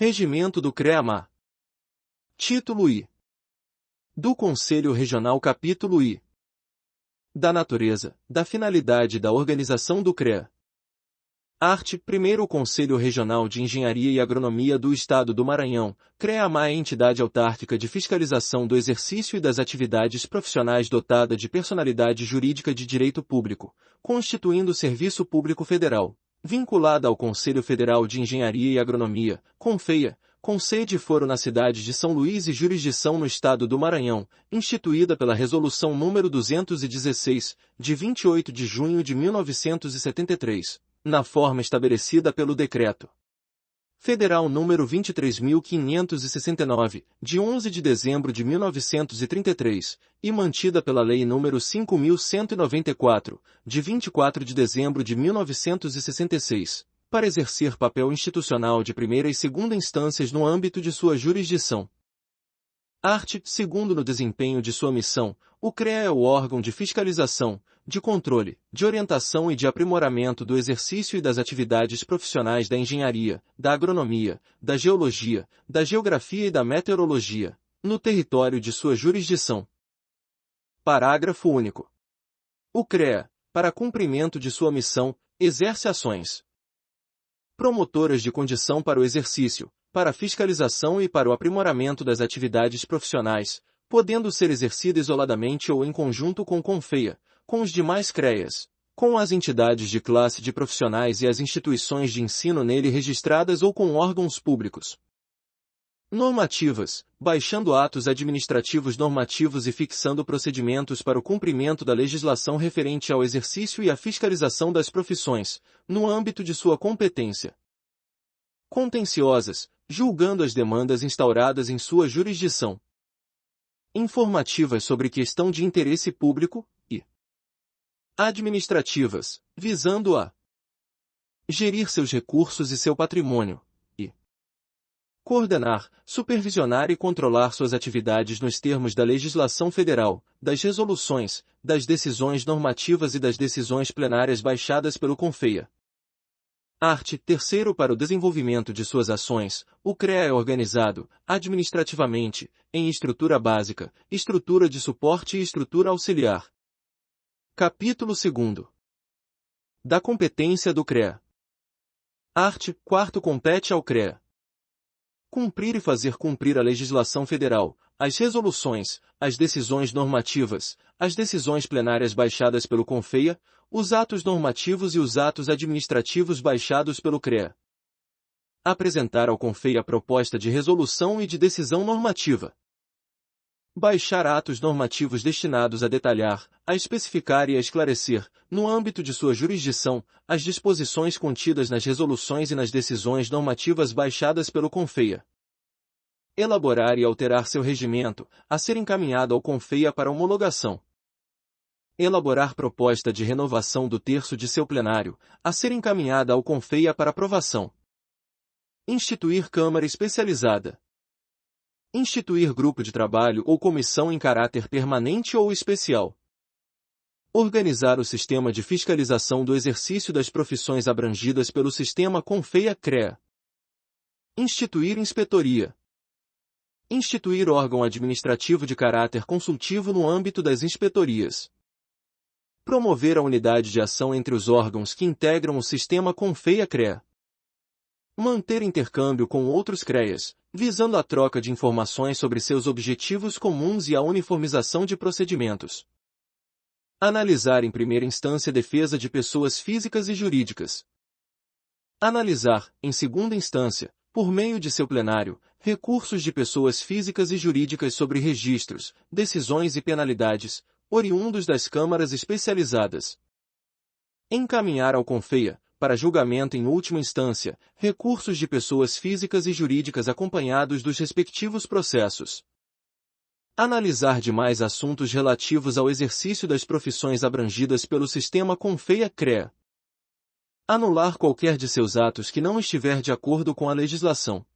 Regimento do CREA-MA. Título I. Do Conselho Regional. Capítulo I. Da natureza, da finalidade e da organização do CREA. Art. 1º Conselho Regional de Engenharia e Agronomia do Estado do Maranhão, CREA-MA é entidade autárquica de fiscalização do exercício e das atividades profissionais dotada de personalidade jurídica de direito público, constituindo serviço público federal, vinculada ao Conselho Federal de Engenharia e Agronomia, CONFEA, com sede e foro na cidade de São Luís e jurisdição no Estado do Maranhão, instituída pela Resolução nº 216, de 28 de junho de 1973. Na forma estabelecida pelo Decreto Federal nº 23.569, de 11 de dezembro de 1933, e mantida pela Lei nº 5.194, de 24 de dezembro de 1966, para exercer papel institucional de primeira e segunda instâncias no âmbito de sua jurisdição. Art. 2º No desempenho de sua missão, o CREA é o órgão de fiscalização, de controle, de orientação e de aprimoramento do exercício e das atividades profissionais da engenharia, da agronomia, da geologia, da geografia e da meteorologia, no território de sua jurisdição. Parágrafo único. O CREA, para cumprimento de sua missão, exerce ações promotoras de condição para o exercício, para a fiscalização e para o aprimoramento das atividades profissionais, podendo ser exercida isoladamente ou em conjunto com CONFEA, com os demais CREAs, com as entidades de classe de profissionais e as instituições de ensino nele registradas ou com órgãos públicos. Normativas, baixando atos administrativos normativos e fixando procedimentos para o cumprimento da legislação referente ao exercício e à fiscalização das profissões, no âmbito de sua competência. Contenciosas, julgando as demandas instauradas em sua jurisdição. Informativas sobre questão de interesse público, e administrativas, visando a gerir seus recursos e seu patrimônio, e coordenar, supervisionar e controlar suas atividades nos termos da legislação federal, das resoluções, das decisões normativas e das decisões plenárias baixadas pelo CONFEA. Art. 3º Para o desenvolvimento de suas ações, o CREA é organizado, administrativamente, em estrutura básica, estrutura de suporte e estrutura auxiliar. Capítulo 2. Da competência do CREA. Art. 4º Compete ao CREA cumprir e fazer cumprir a legislação federal, as resoluções, as decisões normativas, as decisões plenárias baixadas pelo CONFEA, os atos normativos e os atos administrativos baixados pelo CREA. Apresentar ao CONFEA proposta de resolução e de decisão normativa. Baixar atos normativos destinados a detalhar, a especificar e a esclarecer, no âmbito de sua jurisdição, as disposições contidas nas resoluções e nas decisões normativas baixadas pelo CONFEA. Elaborar e alterar seu regimento, a ser encaminhado ao CONFEA para homologação. Elaborar proposta de renovação do terço de seu plenário, a ser encaminhada ao CONFEA para aprovação. Instituir Câmara Especializada. Instituir grupo de trabalho ou comissão em caráter permanente ou especial. Organizar o sistema de fiscalização do exercício das profissões abrangidas pelo sistema CONFEA-CREA. Instituir inspetoria. Instituir órgão administrativo de caráter consultivo no âmbito das inspetorias. Promover a unidade de ação entre os órgãos que integram o sistema CONFEA-CREA. Manter intercâmbio com outros CREAs, visando a troca de informações sobre seus objetivos comuns e a uniformização de procedimentos. Analisar em primeira instância a defesa de pessoas físicas e jurídicas. Analisar, em segunda instância, por meio de seu plenário, recursos de pessoas físicas e jurídicas sobre registros, decisões e penalidades, oriundos das câmaras especializadas. Encaminhar ao CONFEA, para julgamento em última instância, recursos de pessoas físicas e jurídicas acompanhados dos respectivos processos. Analisar demais assuntos relativos ao exercício das profissões abrangidas pelo sistema CONFEA-CREA. Anular qualquer de seus atos que não estiver de acordo com a legislação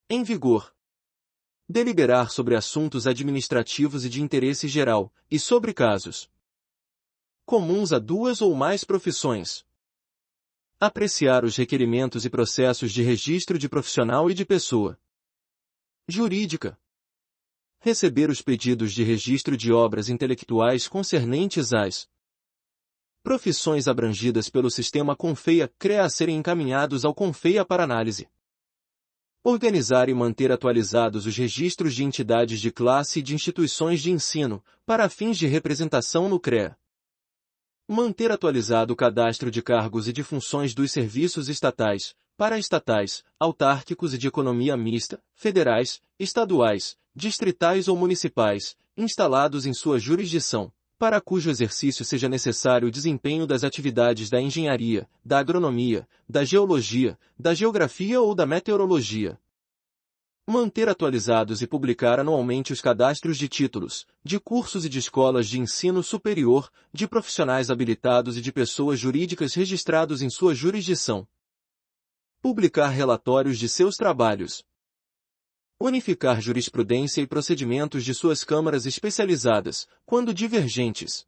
em vigor. Deliberar sobre assuntos administrativos e de interesse geral, e sobre casos comuns a duas ou mais profissões. Apreciar os requerimentos e processos de registro de profissional e de pessoa jurídica. Receber os pedidos de registro de obras intelectuais concernentes às profissões abrangidas pelo sistema Confeia-CREA a serem encaminhados ao Confeia para análise. Organizar e manter atualizados os registros de entidades de classe e de instituições de ensino, para fins de representação no CREA. Manter atualizado o cadastro de cargos e de funções dos serviços estatais, paraestatais, autárquicos e de economia mista, federais, estaduais, distritais ou municipais, instalados em sua jurisdição, para cujo exercício seja necessário o desempenho das atividades da engenharia, da agronomia, da geologia, da geografia ou da meteorologia. Manter atualizados e publicar anualmente os cadastros de títulos, de cursos e de escolas de ensino superior, de profissionais habilitados e de pessoas jurídicas registrados em sua jurisdição. Publicar relatórios de seus trabalhos. Unificar jurisprudência e procedimentos de suas câmaras especializadas, quando divergentes.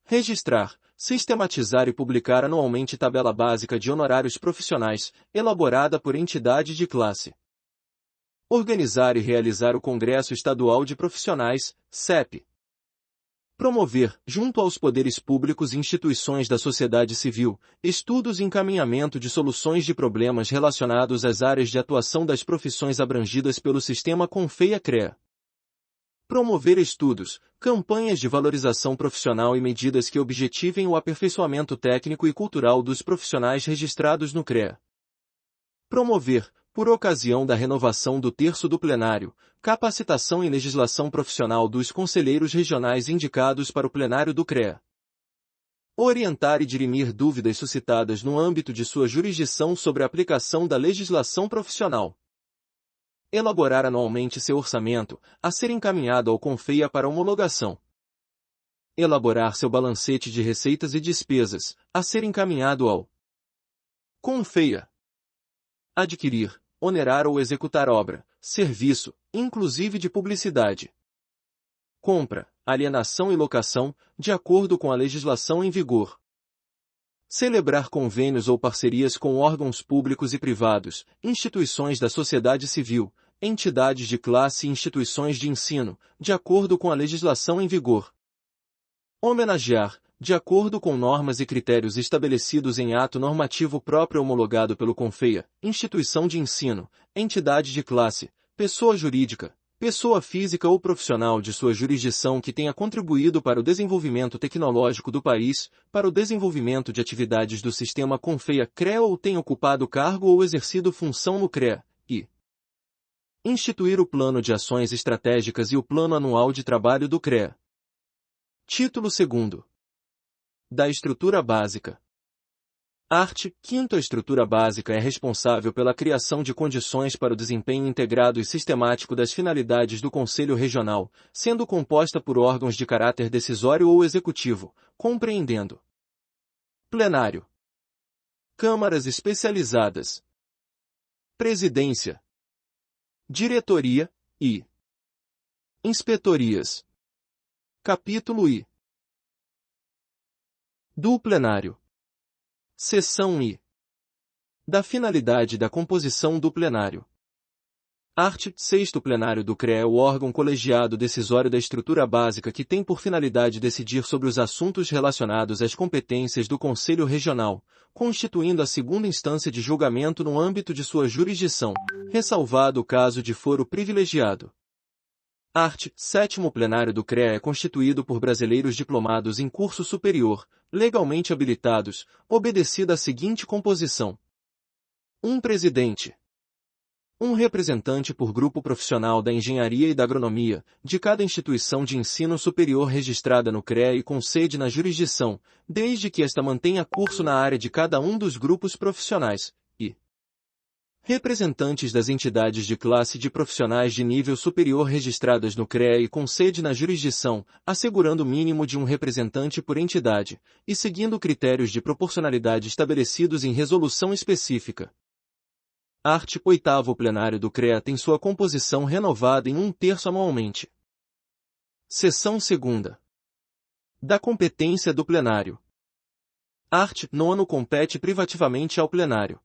Registrar, sistematizar e publicar anualmente tabela básica de honorários profissionais, elaborada por entidade de classe. Organizar e realizar o Congresso Estadual de Profissionais, CEP. Promover, junto aos poderes públicos e instituições da sociedade civil, estudos e encaminhamento de soluções de problemas relacionados às áreas de atuação das profissões abrangidas pelo sistema Confeia-CREA. Promover estudos, campanhas de valorização profissional e medidas que objetivem o aperfeiçoamento técnico e cultural dos profissionais registrados no CREA. Promover, por ocasião da renovação do terço do plenário, capacitação em legislação profissional dos conselheiros regionais indicados para o plenário do CREA. Orientar e dirimir dúvidas suscitadas no âmbito de sua jurisdição sobre a aplicação da legislação profissional. Elaborar anualmente seu orçamento, a ser encaminhado ao Confeia para homologação. Elaborar seu balancete de receitas e despesas, a ser encaminhado ao Confeia. Adquirir, onerar ou executar obra, serviço, inclusive de publicidade. Compra, alienação e locação, de acordo com a legislação em vigor. Celebrar convênios ou parcerias com órgãos públicos e privados, instituições da sociedade civil, entidades de classe e instituições de ensino, de acordo com a legislação em vigor. Homenagear, de acordo com normas e critérios estabelecidos em ato normativo próprio homologado pelo Confeia, instituição de ensino, entidade de classe, pessoa jurídica, pessoa física ou profissional de sua jurisdição que tenha contribuído para o desenvolvimento tecnológico do país, para o desenvolvimento de atividades do sistema Confeia-CREA ou tenha ocupado cargo ou exercido função no CREA, e instituir o Plano de Ações Estratégicas e o Plano Anual de Trabalho do CREA. Título 2º. Da estrutura básica. Art. 5º. A estrutura básica é responsável pela criação de condições para o desempenho integrado e sistemático das finalidades do Conselho Regional, sendo composta por órgãos de caráter decisório ou executivo, compreendendo plenário, câmaras especializadas, presidência, diretoria e inspetorias. Capítulo I. Do plenário. Seção I. Da finalidade da composição do plenário. Art. 6º. O plenário do CREA é o órgão colegiado decisório da estrutura básica que tem por finalidade decidir sobre os assuntos relacionados às competências do Conselho Regional, constituindo a segunda instância de julgamento no âmbito de sua jurisdição, ressalvado o caso de foro privilegiado. Art. 7º. O plenário do CREA é constituído por brasileiros diplomados em curso superior, legalmente habilitados, obedecida a seguinte composição: um presidente, um representante por grupo profissional da engenharia e da agronomia, de cada instituição de ensino superior registrada no CREA e com sede na jurisdição, desde que esta mantenha curso na área de cada um dos grupos profissionais, e representantes das entidades de classe de profissionais de nível superior registradas no CREA e com sede na jurisdição, assegurando o mínimo de um representante por entidade, e seguindo critérios de proporcionalidade estabelecidos em resolução específica. Art. 8º. O plenário do CREA tem sua composição renovada em 1/3 anualmente. Seção 2ª. Da competência do plenário. Art. 9 compete privativamente ao plenário.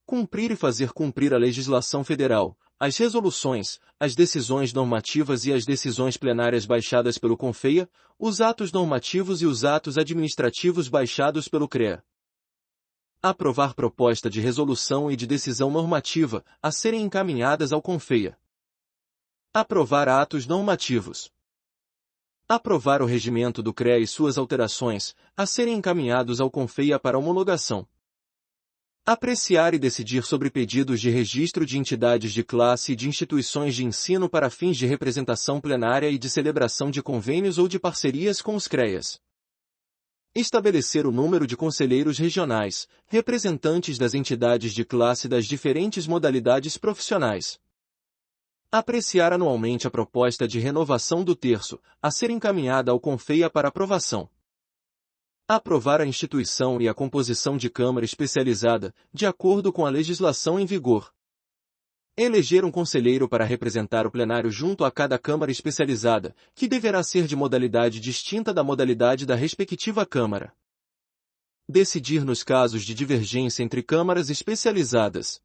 Cumprir e fazer cumprir a legislação federal, as resoluções, as decisões normativas e as decisões plenárias baixadas pelo CONFEA, os atos normativos e os atos administrativos baixados pelo CREA. Aprovar proposta de resolução e de decisão normativa, a serem encaminhadas ao CONFEA. Aprovar atos normativos. Aprovar o regimento do CREA e suas alterações, a serem encaminhados ao CONFEA para homologação. Apreciar e decidir sobre pedidos de registro de entidades de classe e de instituições de ensino para fins de representação plenária e de celebração de convênios ou de parcerias com os CREAs. Estabelecer o número de conselheiros regionais, representantes das entidades de classe das diferentes modalidades profissionais. Apreciar anualmente a proposta de renovação do terço, a ser encaminhada ao CONFEA para aprovação. Aprovar a instituição e a composição de Câmara Especializada, de acordo com a legislação em vigor. Eleger um conselheiro para representar o plenário junto a cada Câmara Especializada, que deverá ser de modalidade distinta da modalidade da respectiva Câmara. Decidir nos casos de divergência entre câmaras especializadas.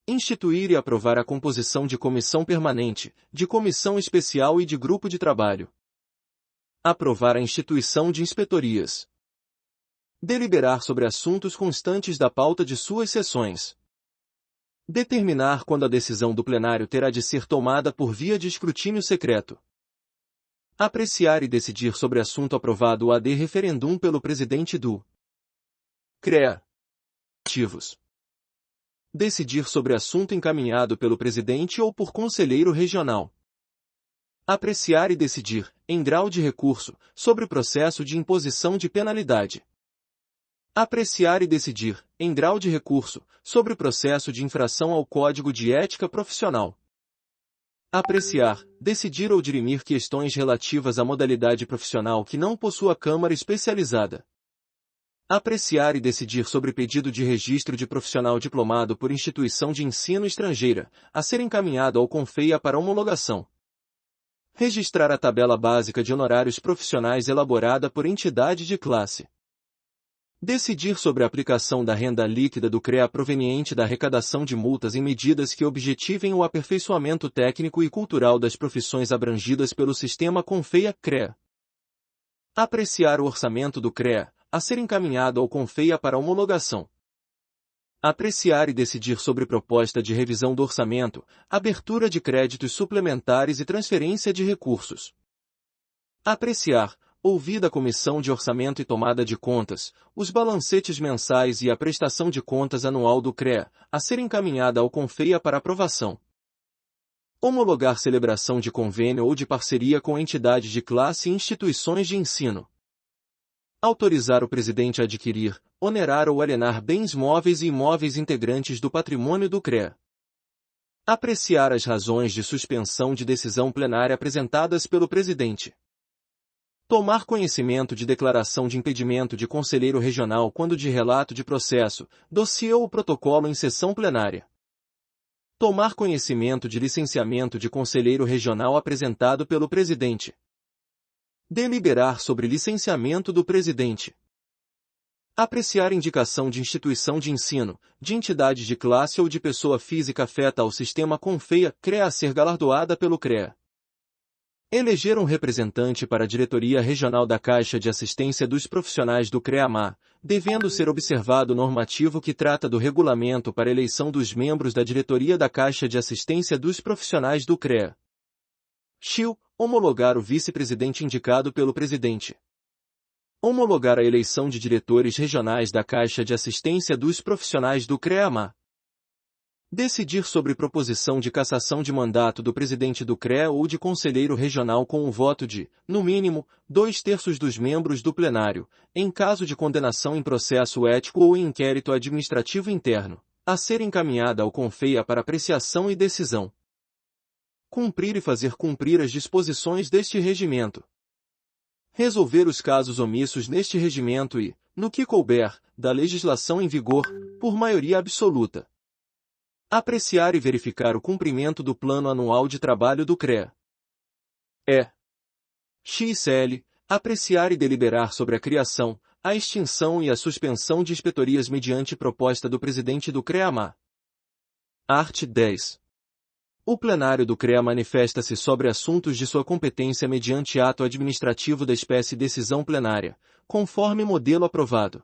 Instituir e aprovar a composição de comissão permanente, de comissão especial e de grupo de trabalho. Aprovar a instituição de inspetorias. Deliberar sobre assuntos constantes da pauta de suas sessões. Determinar quando a decisão do plenário terá de ser tomada por via de escrutínio secreto. Apreciar e decidir sobre assunto aprovado ad referendum pelo presidente do CREA. Ativos. Decidir sobre assunto encaminhado pelo presidente ou por conselheiro regional. Apreciar e decidir, em grau de recurso, sobre processo de imposição de penalidade. Apreciar e decidir, em grau de recurso, sobre processo de infração ao Código de Ética Profissional. Apreciar, decidir ou dirimir questões relativas à modalidade profissional que não possua Câmara Especializada. Apreciar e decidir sobre pedido de registro de profissional diplomado por instituição de ensino estrangeira, a ser encaminhado ao CONFEA para homologação. Registrar a tabela básica de honorários profissionais elaborada por entidade de classe. Decidir sobre a aplicação da renda líquida do CREA proveniente da arrecadação de multas em medidas que objetivem o aperfeiçoamento técnico e cultural das profissões abrangidas pelo sistema CONFEA-CREA. Apreciar o orçamento do CREA, a ser encaminhado ao CONFEA para homologação. Apreciar e decidir sobre proposta de revisão do orçamento, abertura de créditos suplementares e transferência de recursos. Apreciar, ouvida a Comissão de Orçamento e Tomada de Contas, os balancetes mensais e a prestação de contas anual do CREA, a ser encaminhada ao CONFEA para aprovação. Homologar celebração de convênio ou de parceria com entidades de classe e instituições de ensino. Autorizar o presidente a adquirir, onerar ou alienar bens móveis e imóveis integrantes do patrimônio do CREA. Apreciar as razões de suspensão de decisão plenária apresentadas pelo presidente. Tomar conhecimento de declaração de impedimento de conselheiro regional quando de relato de processo, dossiê ou protocolo em sessão plenária. Tomar conhecimento de licenciamento de conselheiro regional apresentado pelo presidente. Deliberar sobre licenciamento do presidente. Apreciar indicação de instituição de ensino, de entidade de classe ou de pessoa física afeta ao sistema CONFEA-CREA a ser galardoada pelo CREA. Eleger um representante para a diretoria regional da Caixa de Assistência dos Profissionais do CREA-MA, devendo ser observado o normativo que trata do regulamento para eleição dos membros da diretoria da Caixa de Assistência dos Profissionais do CREA. Homologar o vice-presidente indicado pelo presidente. Homologar a eleição de diretores regionais da Caixa de Assistência dos Profissionais do CREA-MA. Decidir sobre proposição de cassação de mandato do presidente do CREA ou de conselheiro regional com o voto de, no mínimo, 2/3 dos membros do plenário, em caso de condenação em processo ético ou em inquérito administrativo interno, a ser encaminhada ao CONFEA para apreciação e decisão. Cumprir e fazer cumprir as disposições deste regimento. Resolver os casos omissos neste regimento e, no que couber, da legislação em vigor, por maioria absoluta. Apreciar e verificar o cumprimento do Plano Anual de Trabalho do CREA. XL. Apreciar e deliberar sobre a criação, a extinção e a suspensão de inspetorias mediante proposta do presidente do CREA-MA. Art. 10. O plenário do CREA manifesta-se sobre assuntos de sua competência mediante ato administrativo da espécie decisão plenária, conforme modelo aprovado.